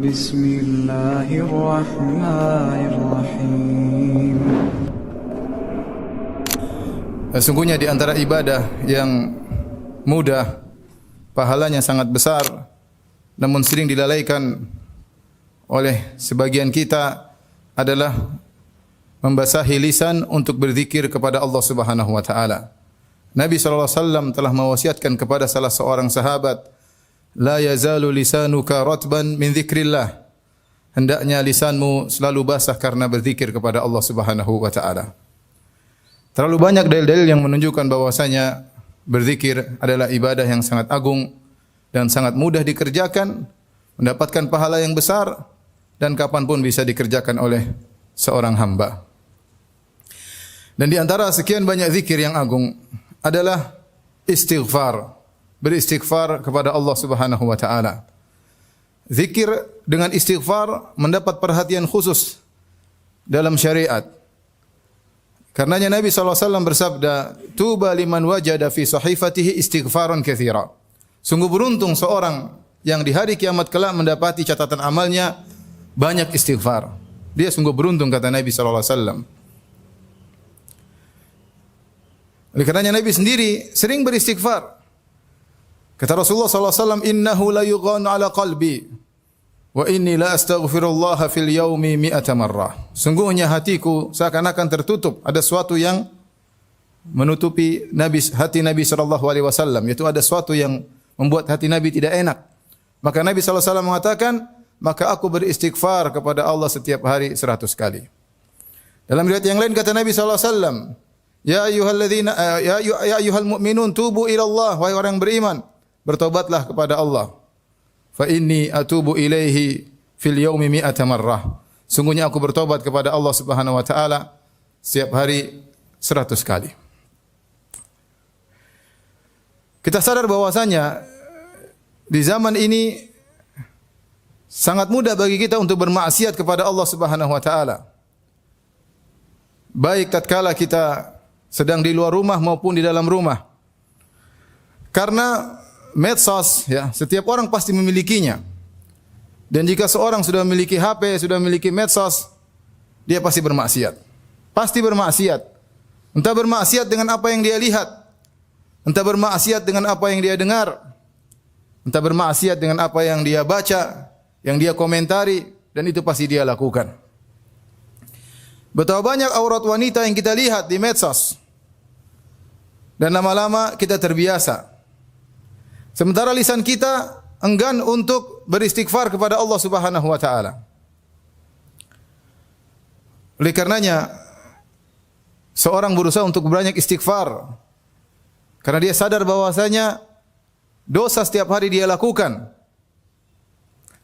بسم الله الرحمن الرحيم. Sesungguhnya di antara ibadah yang mudah, pahalanya sangat besar, namun sering dilalaikan oleh sebagian kita adalah membasahi lisan untuk berzikir kepada Allah Subhanahu wa taala. Nabi sallallahu alaihi wasallam telah mewasiatkan kepada salah seorang sahabat, la yazalu lisanuka ratban min dzikrillah. Hendaknya lisanmu selalu basah karena berzikir kepada Allah Subhanahu wa taala. Terlalu banyak dalil-dalil yang menunjukkan bahwasanya berzikir adalah ibadah yang sangat agung dan sangat mudah dikerjakan, mendapatkan pahala yang besar dan kapanpun bisa dikerjakan oleh seorang hamba. Dan di antara sekian banyak zikir yang agung adalah istighfar. Beristighfar kepada Allah Subhanahu wa taala. Zikir dengan istighfar mendapat perhatian khusus dalam syariat. Karenanya Nabi sallallahu alaihi wasallam bersabda, "Tuba liman wajada fi sahifatihi istighfaran katsira." Sungguh beruntung seorang yang di hari kiamat kelak mendapati catatan amalnya banyak istighfar. Dia sungguh beruntung, kata Nabi sallallahu alaihi wasallam. Oleh karenanya Nabi sendiri sering beristighfar. Kata Rasulullah sallallahu alaihi wasallam, "Innahu la yughanu ala qalbi wa inni la astaghfirullah fil yaumi mi'ata marrah." Sungguhnya hatiku seakan-akan tertutup, ada sesuatu yang menutupi hati Nabi sallallahu alaihi wasallam, yaitu ada sesuatu yang membuat hati Nabi tidak enak. Maka Nabi sallallahu alaihi wasallam mengatakan, "Maka aku beristighfar kepada Allah setiap hari 100 kali." Dalam riwayat yang lain kata Nabi sallallahu alaihi wasallam, "Ya ayyuhal mu'minun tubu ila Allah." Wahai orang beriman, bertobatlah kepada Allah. Fa inni atubu ilaihi fil yaumi mi'ata marrah. Sungguhnya aku bertobat kepada Allah Subhanahu wa taala setiap hari 100 kali. Kita sadar bahwasanya di zaman ini sangat mudah bagi kita untuk bermaksiat kepada Allah Subhanahu wa taala. Baik tatkala kita sedang di luar rumah maupun di dalam rumah. Karena medsos, ya, setiap orang pasti memilikinya. Dan jika seorang sudah memiliki HP, sudah memiliki medsos, dia pasti bermaksiat. Pasti bermaksiat. Entah bermaksiat dengan apa yang dia lihat, entah bermaksiat dengan apa yang dia dengar, entah bermaksiat dengan apa yang dia baca, yang dia komentari, dan itu pasti dia lakukan. Betapa banyak aurat wanita yang kita lihat di medsos. Dan lama-lama kita terbiasa. Sementara lisan kita enggan untuk beristighfar kepada Allah Subhanahu wa taala. Oleh karenanya seorang berusaha untuk banyak istighfar karena dia sadar bahwasanya dosa setiap hari dia lakukan.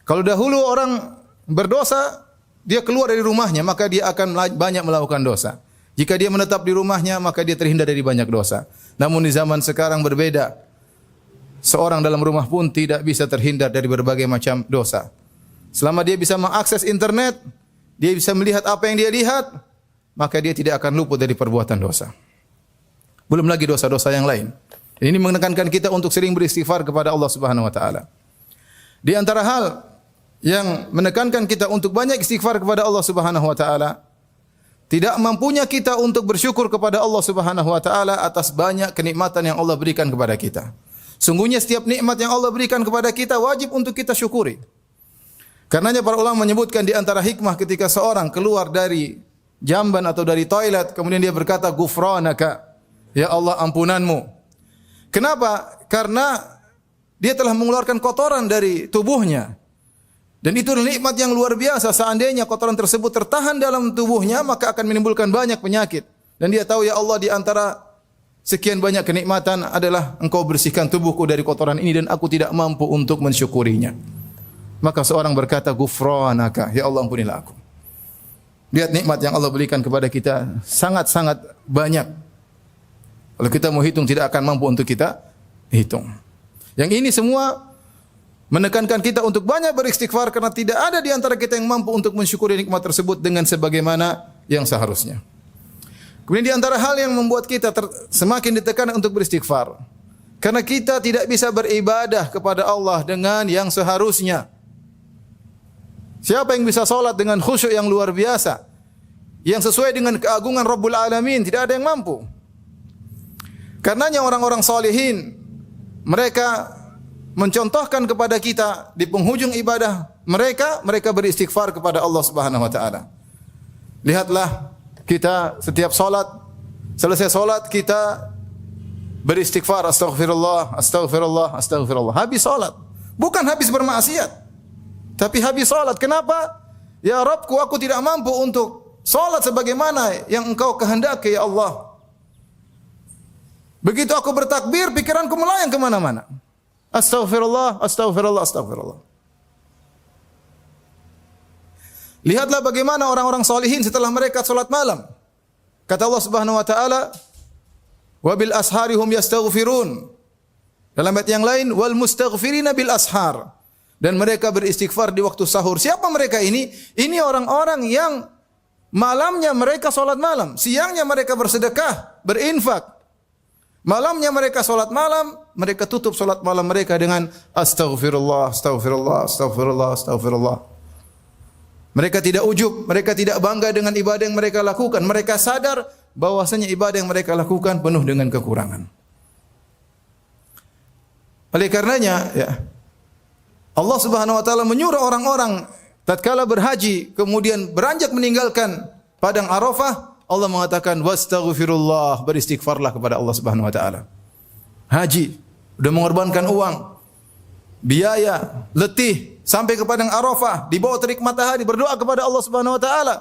Kalau dahulu orang berdosa, dia keluar dari rumahnya, maka dia akan banyak melakukan dosa. Jika dia menetap di rumahnya, maka dia terhindar dari banyak dosa. Namun di zaman sekarang berbeda. Seorang dalam rumah pun tidak bisa terhindar dari berbagai macam dosa. Selama dia bisa mengakses internet, dia bisa melihat apa yang dia lihat, maka dia tidak akan luput dari perbuatan dosa. Belum lagi dosa-dosa yang lain. Ini menekankan kita untuk sering beristighfar kepada Allah Subhanahu wa taala. Di antara hal yang menekankan kita untuk banyak istighfar kepada Allah Subhanahu wa taala, tidak mampunya kita untuk bersyukur kepada Allah Subhanahu wa taala atas banyak kenikmatan yang Allah berikan kepada kita. Sungguhnya setiap nikmat yang Allah berikan kepada kita wajib untuk kita syukuri. Karenanya para ulama menyebutkan di antara hikmah ketika seorang keluar dari jamban atau dari toilet kemudian dia berkata ghufranaka, ya Allah ampunanmu. Kenapa? Karena dia telah mengeluarkan kotoran dari tubuhnya. Dan itu nikmat yang luar biasa. Seandainya kotoran tersebut tertahan dalam tubuhnya, maka akan menimbulkan banyak penyakit. Dan dia tahu, ya Allah, di antara sekian banyak kenikmatan adalah Engkau bersihkan tubuhku dari kotoran ini dan aku tidak mampu untuk mensyukurinya. Maka seorang berkata, ghufranaka, ya Allah ampunilah aku. Lihat nikmat yang Allah berikan kepada kita sangat-sangat banyak. Kalau kita mau hitung tidak akan mampu untuk kita hitung. Yang ini semua menekankan kita untuk banyak beristighfar karena tidak ada di antara kita yang mampu untuk mensyukuri nikmat tersebut dengan sebagaimana yang seharusnya. Kemudian di antara hal yang membuat kita semakin ditekan untuk beristighfar karena kita tidak bisa beribadah kepada Allah dengan yang seharusnya. Siapa yang bisa salat dengan khusyuk yang luar biasa, yang sesuai dengan keagungan Rabbul Alamin? Tidak ada yang mampu. Karenanya orang-orang salihin, mereka mencontohkan kepada kita di penghujung ibadah mereka beristighfar kepada Allah Subhanahu wa taala. Lihatlah kita setiap salat, selesai salat kita beristighfar, astaghfirullah, astaghfirullah, astaghfirullah. Habis salat, bukan habis bermaksiat, tapi habis salat. Kenapa? Ya Rabbku, aku tidak mampu untuk salat sebagaimana yang Engkau kehendaki, ya Allah. Begitu aku bertakbir, pikiranku melayang kemana-mana. Astaghfirullah, astaghfirullah, astaghfirullah. Lihatlah bagaimana orang-orang salihin setelah mereka salat malam. Kata Allah Subhanahu wa taala, "Wa bil ashari hum yastaghfirun." Dalam ayat yang lain, "Wal mustaghfirina bil ashar." Dan mereka beristighfar di waktu sahur. Siapa mereka ini? Ini orang-orang yang malamnya mereka salat malam, siangnya mereka bersedekah, berinfak. Malamnya mereka salat malam, mereka tutup salat malam mereka dengan astaghfirullah, astaghfirullah, astaghfirullah, astaghfirullah. Mereka tidak ujub, mereka tidak bangga dengan ibadah yang mereka lakukan. Mereka sadar bahwasanya ibadah yang mereka lakukan penuh dengan kekurangan. Oleh karenanya, ya, Allah Subhanahu wa taala menyuruh orang-orang tatkala berhaji kemudian beranjak meninggalkan padang Arafah, Allah mengatakan wastaghfirullah, beristighfarlah kepada Allah Subhanahu wa taala. Haji, sudah mengorbankan uang, biaya, letih sampai ke padang Arafah, di bawah terik matahari berdoa kepada Allah Subhanahu wa taala.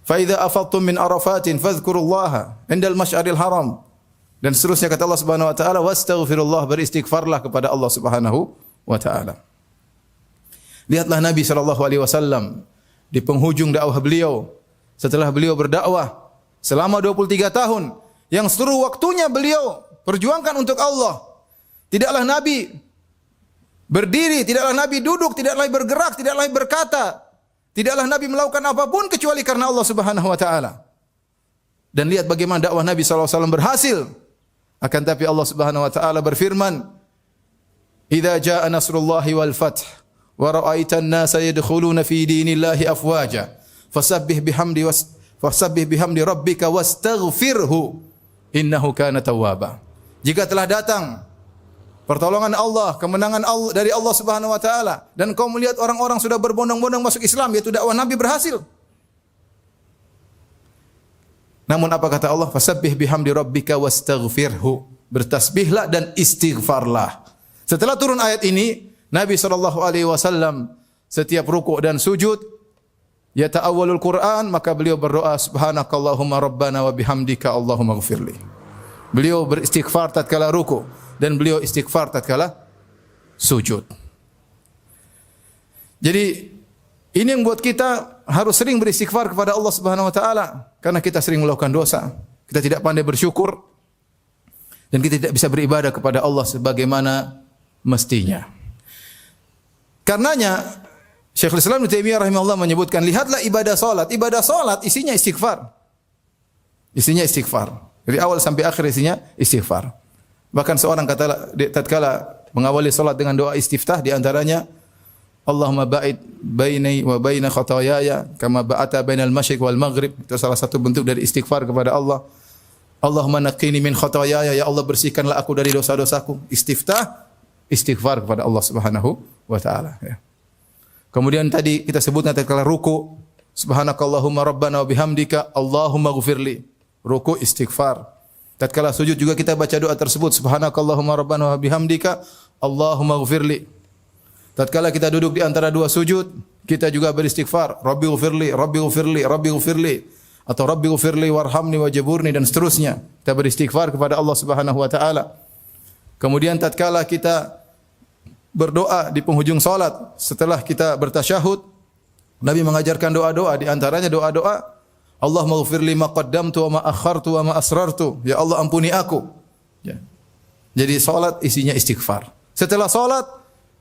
Fa idza afadtum min Arafatin fadhkurullaha indal masy'aril haram. Dan seterusnya kata Allah Subhanahu wa taala wastaghfirullah, beristighfarlah kepada Allah Subhanahu wa taala. Lihatlah Nabi sallallahu alaihi wasallam di penghujung dakwah beliau, setelah beliau berdakwah selama 23 tahun, yang seluruh waktunya beliau perjuangkan untuk Allah. Tidaklah Nabi berdiri, tidaklah Nabi duduk, tidaklah bergerak, tidaklah berkata, tidaklah Nabi melakukan apapun kecuali karena Allah Subhanahu wa taala. Dan lihat bagaimana dakwah Nabi sallallahu alaihi wasallam berhasil. Akan tapi Allah Subhanahu wa taala berfirman, "Idza jaa nasrullahi wal fath wa ra'aitan nasa yadkhuluna fi dinillahi afwaja fasabbih bihamdi rabbika wastaghfirhu innahu kana tawwaba." Jika telah datang pertolongan Allah, kemenangan Allah dari Allah Subhanahu wa taala, dan kau melihat orang-orang sudah berbondong-bondong masuk Islam, yaitu dakwah Nabi berhasil. Namun apa kata Allah? Fasabbih bihamdi rabbika wastaghfirhu. Bertasbihlah dan istighfarlah. Setelah turun ayat ini, Nabi SAW setiap rukuk dan sujud, yata'awwalul Quran, maka beliau berdoa, subhanakallahumma rabbana wa bihamdika Allahumma ghfirli. Beliau beristighfar tatkala rukuk dan beliau istighfar tatkala sujud. Jadi ini yang buat kita harus sering beristighfar kepada Allah Subhanahu wa taala, karena kita sering melakukan dosa. Kita tidak pandai bersyukur dan kita tidak bisa beribadah kepada Allah sebagaimana mestinya. Karenanya Syekhul Islam Ibnu Taimiyah rahimahullah menyebutkan, lihatlah ibadah salat. Ibadah salat isinya istighfar. Isinya istighfar. Dari awal sampai akhir isinya istighfar. Bahkan seorang tatkala mengawali salat dengan doa istiftah, di antaranya Allahumma ba'id baini wa baina khataayaya kama ba'ata bainal masyriq wal maghrib. Itu salah satu bentuk dari istighfar kepada Allah. Allahumma naqqini min khataayaya, ya Allah bersihkanlah aku dari dosa-dosaku. Istiftah, istighfar kepada Allah Subhanahu wa taala, ya. Kemudian tadi kita sebutkan tatkala ruku, subhanakallahumma rabbana wa bihamdika Allahumma ghfirli. Ruku istighfar. Tatkala sujud juga kita baca doa tersebut, subhanakallahumma rabbana wa bihamdika Allahumma ghfirli. Tatkala kita duduk di antara dua sujud, kita juga beristighfar, Rabbi ghfirli, Rabbi ghfirli, Rabbi ghfirli, atau Rabbi ghfirli warhamni wajburni, dan seterusnya. Kita beristighfar kepada Allah Subhanahu wa taala. Kemudian tatkala kita berdoa di penghujung salat, setelah kita bertasyahud, Nabi mengajarkan doa-doa, di antaranya doa-doa Allahumma ghfirli ma qaddamtu wa ma akhartu wa ma asrartu. Ya Allah ampuni aku. Ya. Jadi salat isinya istighfar. Setelah salat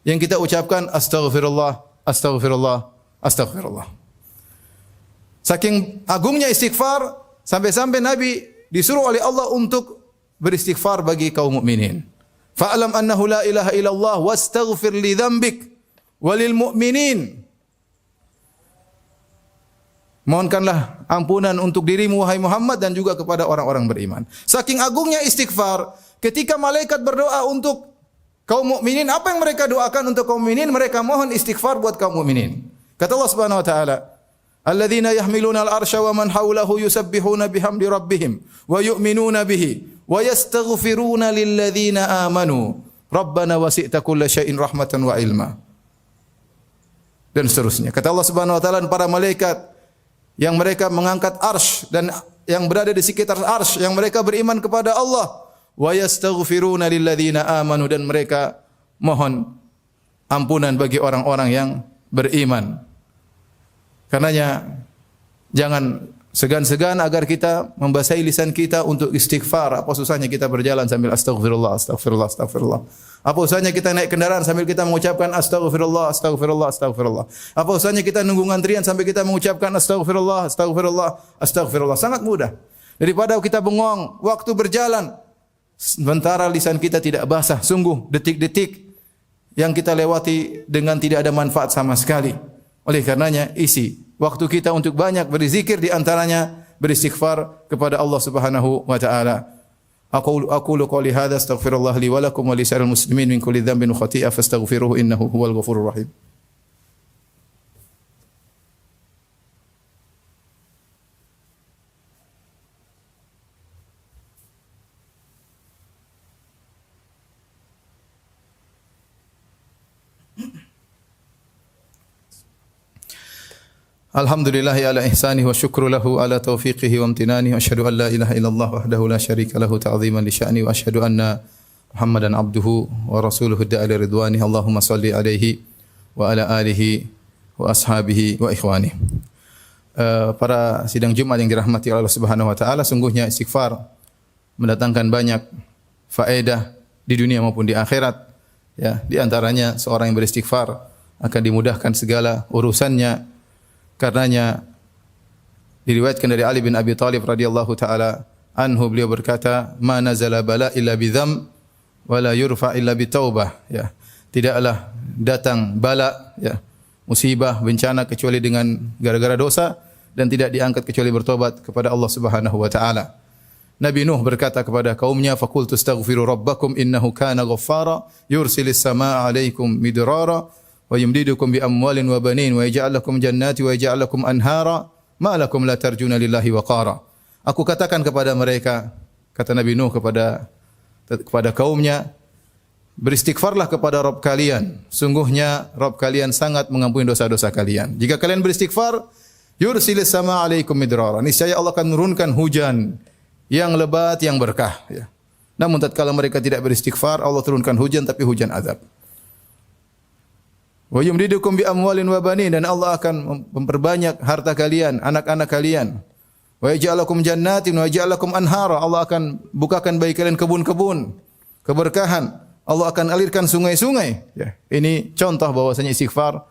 yang kita ucapkan astaghfirullah, astaghfirullah, astaghfirullah. Saking agungnya istighfar, sampai-sampai Nabi disuruh oleh Allah untuk beristighfar bagi kaum mukminin. Fa'lam annahu la ilaha illallah wastaghfir li dzambik. walil mu'minin. Mohonkanlah ampunan untuk dirimu wahai Muhammad dan juga kepada orang-orang beriman. Saking agungnya istighfar, ketika malaikat berdoa untuk kaum mukminin, apa yang mereka doakan untuk kaum mukminin? Mereka mohon istighfar buat kaum mukminin. Kata Allah Subhanahu wa taala, "Alladzina yahmiluna al-arsya wa man hawlahu yusabbihuna bihamdi rabbihim wa yu'minuna bihi wa yastaghfiruna lilladzina amanu. Rabbana wasi'ta kulla syai'in rahmatan wa ilma." Dan seterusnya. Kata Allah Subhanahu wa taala, para malaikat yang mereka mengangkat arsy dan yang berada di sekitar arsy, yang mereka beriman kepada Allah, wa yastaghfiruna lilladzina amanu, dan mereka mohon ampunan bagi orang-orang yang beriman. Karenanya jangan segan-segan agar kita membasahi lisan kita untuk istighfar. Apa susahnya kita berjalan sambil astagfirullah, astagfirullah, astagfirullah. Apa usahanya kita naik kendaraan sambil kita mengucapkan astagfirullah, astagfirullah, astagfirullah. Apa usahanya kita nunggu antrian sambil kita mengucapkan astagfirullah, astagfirullah, astagfirullah. Sangat mudah. Daripada kita bengong waktu berjalan sementara lisan kita tidak basah. Sungguh detik-detik yang kita lewati dengan tidak ada manfaat sama sekali. Oleh karenanya isi waktu kita untuk banyak berzikir, di antaranya beristighfar kepada Allah Subhanahu wa taala. Aqulu qouli hadza astaghfirullah li wa lakum wa li sa'iril muslimin min kulli dhanbin wa khati'ah fastaghfiruhu innahu huwal ghafurur rahim. Alhamdulillahi ala ihsanihi wa syukru lahu ala taufiqihi wa amtinanihi wa asyhadu an la ilaha illallah wahdahu la syarika lahu ta'ziman li sya'ni wa asyhadu anna Muhammadan abduhu wa rasuluhu da'ala ridwanihi. Allahumma salli alaihi wa ala alihi wa ashabihi wa ikhwanihi. Para sidang Jumat yang dirahmati Allah Subhanahu wa taala, sungguhnya istighfar mendatangkan banyak faedah di dunia maupun di akhirat. Ya, di antaranya seorang yang beristighfar akan dimudahkan segala urusannya. Karenanya diriwayatkan dari Ali bin Abi Thalib radhiyallahu taala anhu, beliau berkata, "Ma nazala bala illa bidzam wa la yurfa illa bitaubah." Ya, tidaklah datang bala, ya, musibah, bencana kecuali dengan gara-gara dosa, dan tidak diangkat kecuali bertobat kepada Allah Subhanahu wa taala. Nabi Nuh berkata kepada kaumnya, "Faqultu astaghfiru rabbakum innahu kana ghaffara yursilis samaa'a 'alaikum midrara wa yumdidukum bi amwalin wa banin wa yaj'al lakum jannati wa yaj'al lakum anhara ma lakum la tarjuna lillahi waqara." Aku katakan kepada mereka, kata Nabi Nuh kepada kaumnya, beristighfarlah kepada Rabb kalian. Sungguhnya Rabb kalian sangat mengampuni dosa-dosa kalian. Jika kalian beristighfar, yursilis sama alaikum midrara. Niscaya Allah akan menurunkan hujan yang lebat, yang berkah. Ya. Namun tatkala mereka tidak beristighfar, Allah turunkan hujan, tapi hujan azab. Wa yumdidukum bi amwalin wa banin, dan Allah akan memperbanyak harta kalian, anak-anak kalian. Wa yaj'al lakum jannatin wa yaj'al lakum anhara, Allah akan bukakan bagi kalian kebun-kebun, keberkahan. Allah akan alirkan sungai-sungai. Ya. Ini contoh bahwasanya istighfar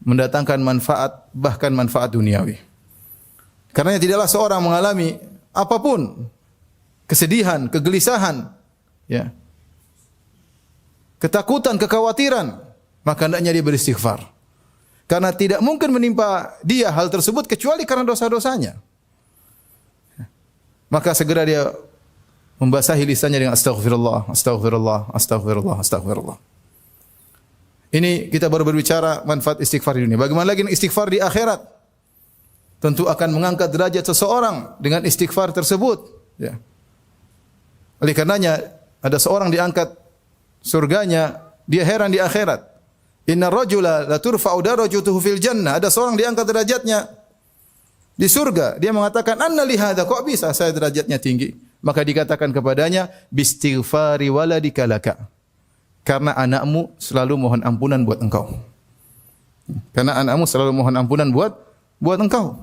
mendatangkan manfaat, bahkan manfaat duniawi. Karena tidaklah seorang mengalami apapun, kesedihan, kegelisahan, ya, ketakutan, kekhawatiran, maka hendaknya dia beristighfar. Karena tidak mungkin menimpa dia hal tersebut kecuali karena dosa-dosanya. Maka segera dia membasahi lisannya dengan astagfirullah, astagfirullah, astagfirullah, astagfirullah. Ini kita baru berbicara manfaat istighfar di dunia. Bagaimana lagi istighfar di akhirat? Tentu akan mengangkat derajat seseorang dengan istighfar tersebut. Ya. Oleh karenanya ada seorang diangkat surganya, dia heran di akhirat. Inna rajula la turfa'u darajatuhu fil jannah. Ada seorang diangkat derajatnya di surga. Dia mengatakan, "Anna li hadza, kok bisa saya derajatnya tinggi?" Maka dikatakan kepadanya, "Bistighfari waladika laka." Karena anakmu selalu mohon ampunan buat engkau. Karena anakmu selalu mohon ampunan buat engkau.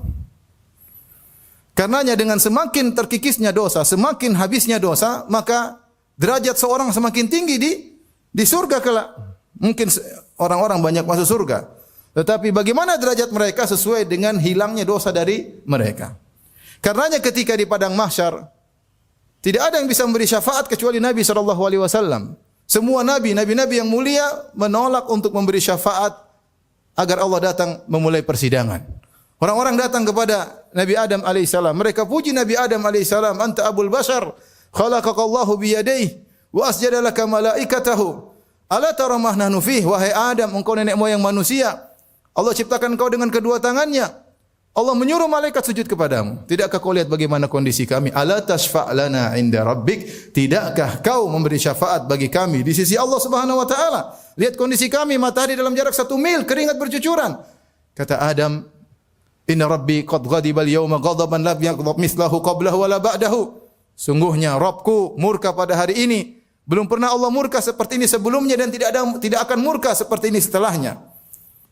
Karenanya dengan semakin terkikisnya dosa, semakin habisnya dosa, maka derajat seorang semakin tinggi di surga kelak. Mungkin orang-orang banyak masuk surga, tetapi bagaimana derajat mereka sesuai dengan hilangnya dosa dari mereka. Karenanya ketika di padang mahsyar tidak ada yang bisa memberi syafaat kecuali Nabi SAW. Semua nabi-nabi yang mulia menolak untuk memberi syafaat agar Allah datang memulai persidangan. Orang-orang datang kepada Nabi Adam alaihissalam. Mereka puji Nabi Adam alaihissalam. Anta abul bashar. Khalaqakallahu biyadaihi. Wa asjada laka malaikatahu. Ala tara ma nahnu fih. Wahai Adam, engkau nenek moyang manusia. Allah ciptakan kau dengan kedua tangannya. Allah menyuruh malaikat sujud kepadamu. Tidakkah kau lihat bagaimana kondisi kami? Ala tashfa' lana 'inda rabbik? Tidakkah kau memberi syafaat bagi kami di sisi Allah Subhanahu wa taala? Lihat kondisi kami, matahari dalam jarak 1 mil, keringat bercucuran. Kata Adam, "Inna rabbi qad ghadiba al-yawma ghadaban lam yaghdab mithlahu qablahu wala ba'dahu." Sungguhnya Rabbku murka pada hari ini. Belum pernah Allah murka seperti ini sebelumnya dan tidak akan murka seperti ini setelahnya.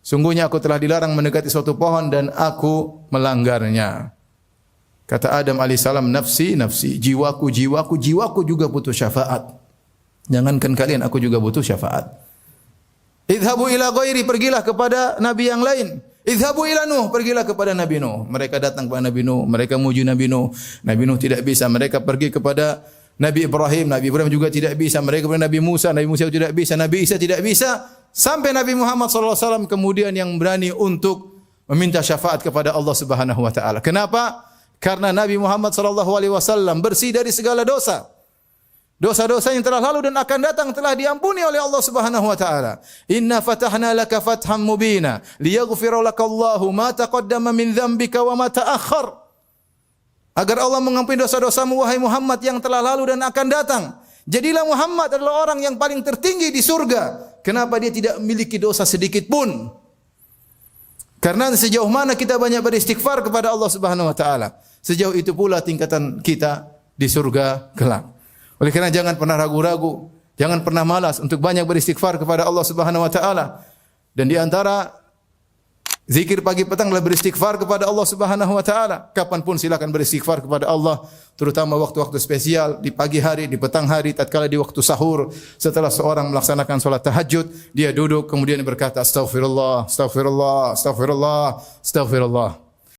Sungguhnya aku telah dilarang mendekati suatu pohon dan aku melanggarnya. Kata Adam alaihissalam, nafsi, nafsi, jiwaku, jiwaku, jiwaku juga butuh syafaat. Jangankan kalian, aku juga butuh syafaat. Idhabu ila ghairi, pergilah kepada nabi yang lain. Idhabu ila Nuh, pergilah kepada Nabi Nuh. Mereka datang kepada Nabi Nuh, mereka muji Nabi Nuh. Nabi Nuh tidak bisa. Mereka pergi kepada Nabi Ibrahim, Nabi Ibrahim juga tidak bisa. Mereka kepada Nabi Musa tidak bisa. Nabi Isa tidak bisa. Sampai Nabi Muhammad SAW kemudian yang berani untuk meminta syafaat kepada Allah Subhanahu wa taala. Kenapa? Karena Nabi Muhammad SAW bersih dari segala dosa. Dosa-dosa yang telah lalu dan akan datang telah diampuni oleh Allah Subhanahu wa taala. Inna fatahna laka fatham mubina liyaghfira lakallahu ma taqaddama min dzambika wa ma ta'akhkhar. Agar Allah mengampuni dosa-dosamu wahai Muhammad yang telah lalu dan akan datang. Jadilah Muhammad adalah orang yang paling tertinggi di surga. Kenapa dia tidak memiliki dosa sedikit pun? Karena sejauh mana kita banyak beristighfar kepada Allah Subhanahu wa taala, sejauh itu pula tingkatan kita di surga kelak. Oleh karena jangan pernah ragu-ragu, jangan pernah malas untuk banyak beristighfar kepada Allah Subhanahu wa taala. Dan di antara zikir pagi petang adalah beristighfar kepada Allah Subhanahu wa taala. Kapanpun silakan beristighfar kepada Allah, terutama waktu-waktu spesial, di pagi hari, di petang hari, tatkala di waktu sahur, setelah seorang melaksanakan salat tahajud, dia duduk kemudian berkata astaghfirullah, astaghfirullah, astaghfirullah, astaghfirullah.